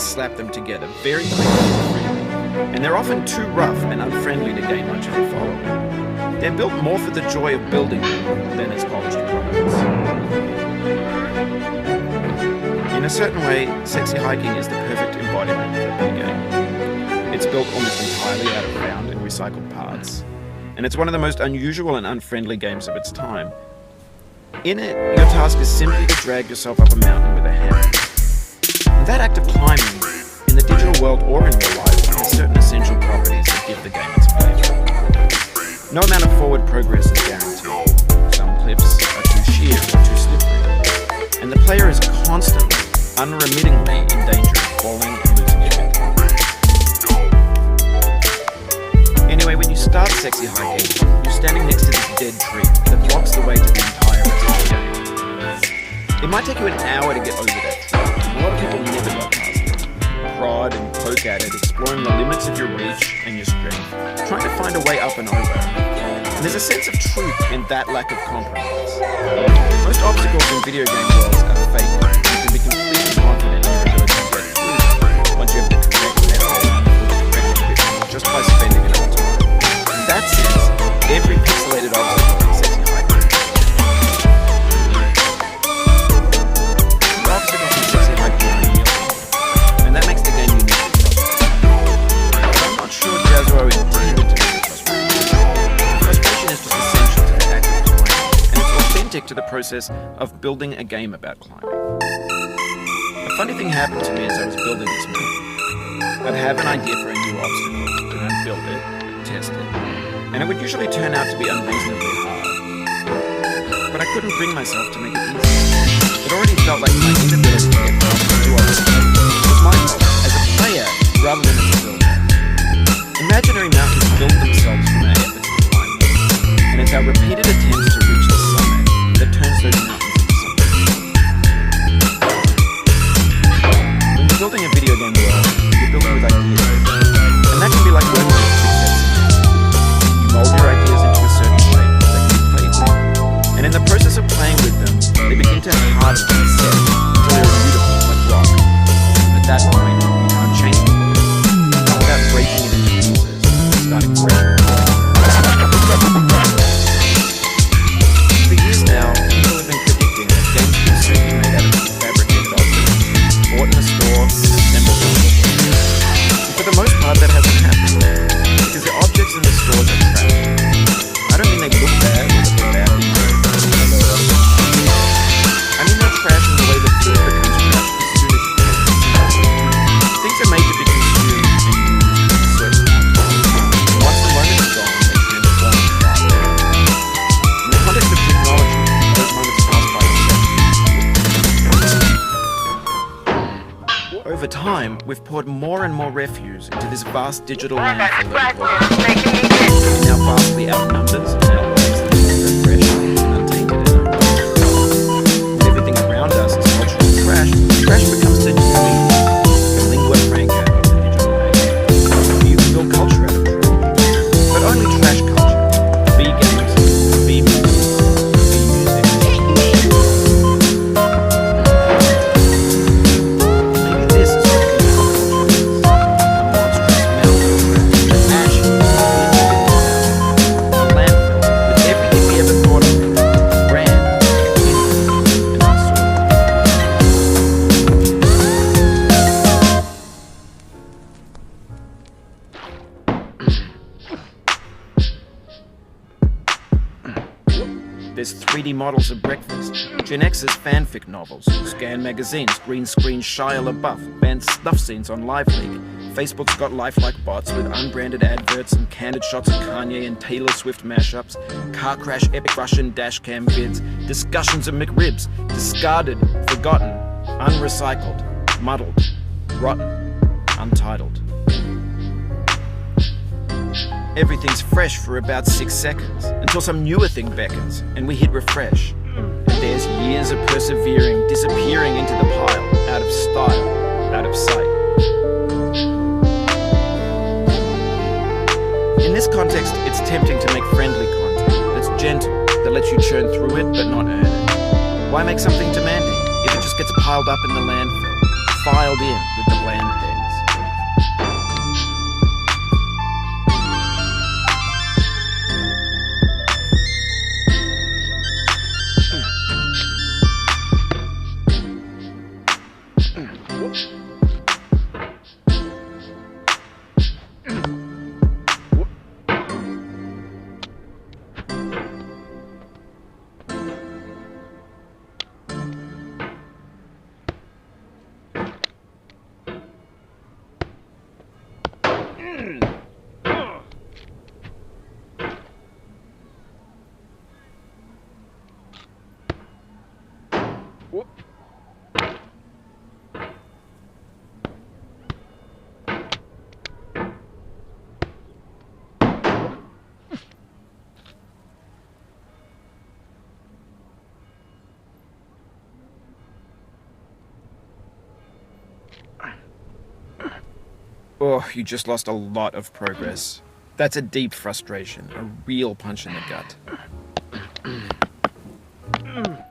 and slap them together very quickly, and they're often too rough and unfriendly to gain much of a following. They're built more for the joy of building them than as polished products. In a certain way, Sexy Hiking is the perfect embodiment of a big game. It's built almost entirely out of round and recycled parts, and it's one of the most unusual and unfriendly games of its time. In it, your task is simply to drag yourself up a mountain with a hammer. And that act of climbing, in the digital world or in real life, has certain essential properties that give the game its flavor. No amount of forward progress is guaranteed. Some cliffs are too sheer or too slippery, and the player is constantly, unremittingly in danger of falling and losing your head. Anyway, when you start Sexy Hiking, you're standing next to this dead tree that blocks the way to the entire rest of the game. It might take you an hour to get over that tree. A lot of people never got past it. Prod and poke at it, exploring the limits of your reach and your strength, trying to find a way up and over. And there's a sense of truth in that lack of compromise. Most obstacles in video game worlds are fake. You can be completely confident in your ability to get through once you have the correct method or the correct equipment, just by spending enough time. In that sense, every pixelated obstacle is Sexy Hiking. The obstacles in Sexy Hiking are real, and that makes the game unique. But I'm not sure Jazzo intended to make it frustrating. The frustration is just essential to the act of climbing, and it's authentic to the process of building a game about climbing. A funny thing happened to me as I was building this movie. I'd have an idea for a new obstacle, and I'd build it, test it, and it would usually turn out to be unreasonably hard. But I couldn't bring myself to make it easy. It already felt like my inability to get past the new obstacle was my fault as a player rather than as a builder. Imaginary mountains build themselves from our efforts to climb them, and it's our repeated attempts to reach the summit that turns those mountains into something. When you're building a video game world, you're building with ideas, and that can be like working with success. You mold your ideas into a certain shape that can be played with, and in the process of playing with them, they begin to harden and set until they're immutable like rock. At that point, you can't change the world, not without breaking it into pieces and starting fresh. For years now, people have been predicting that games will soon be made out of fabricated objects, bought in a store, and assembled on the floor. And for the most part, that hasn't happened, because the objects in the stores are trash. I don't mean they look bad or that they're badly made. I mean they're trash in the way that food becomes trash as soon as you put it in the system. Things are made to be consumed and used in a certain time. And once the moment is gone, they transform into garbage. In the context of technology, those moments pass by quickly. Over time, we've poured more and more refuse into this vast digital landfill that we're now vastly outnumbered and our lives are fresh and untainted and unbothered. When everything around us is cultural trash, trash becomes the new meaning, the lingua franca of the digital age. You can build culture out of trash, but only trash culture. Be games, be music, be music. Maybe this is what pop culture is. A monstrous melt of trash, ash, a landfill with everything we ever thought of it, brand, and unsorted. There's 3D models of breakfast, Gen X's fanfic novels, scan magazines, green screen Shia LaBeouf, banned snuff scenes on LiveLeak. Facebook's got lifelike bots with unbranded adverts and candid shots of Kanye and Taylor Swift mashups, car crash epic Russian dashcam vids, discussions of McRibs, discarded, forgotten, unrecycled, muddled, rotten, untitled. Everything's fresh for about 6 seconds, until some newer thing beckons, and we hit refresh. And there's years of persevering, disappearing into the pile, out of style, out of sight. In this context, it's tempting to make friendly content that's gentle, that lets you churn through it but not earn it. Why make something demanding if it just gets piled up in the landfill, filed in with the bland Oh, you just lost a lot of progress. That's a deep frustration, a real punch in the gut.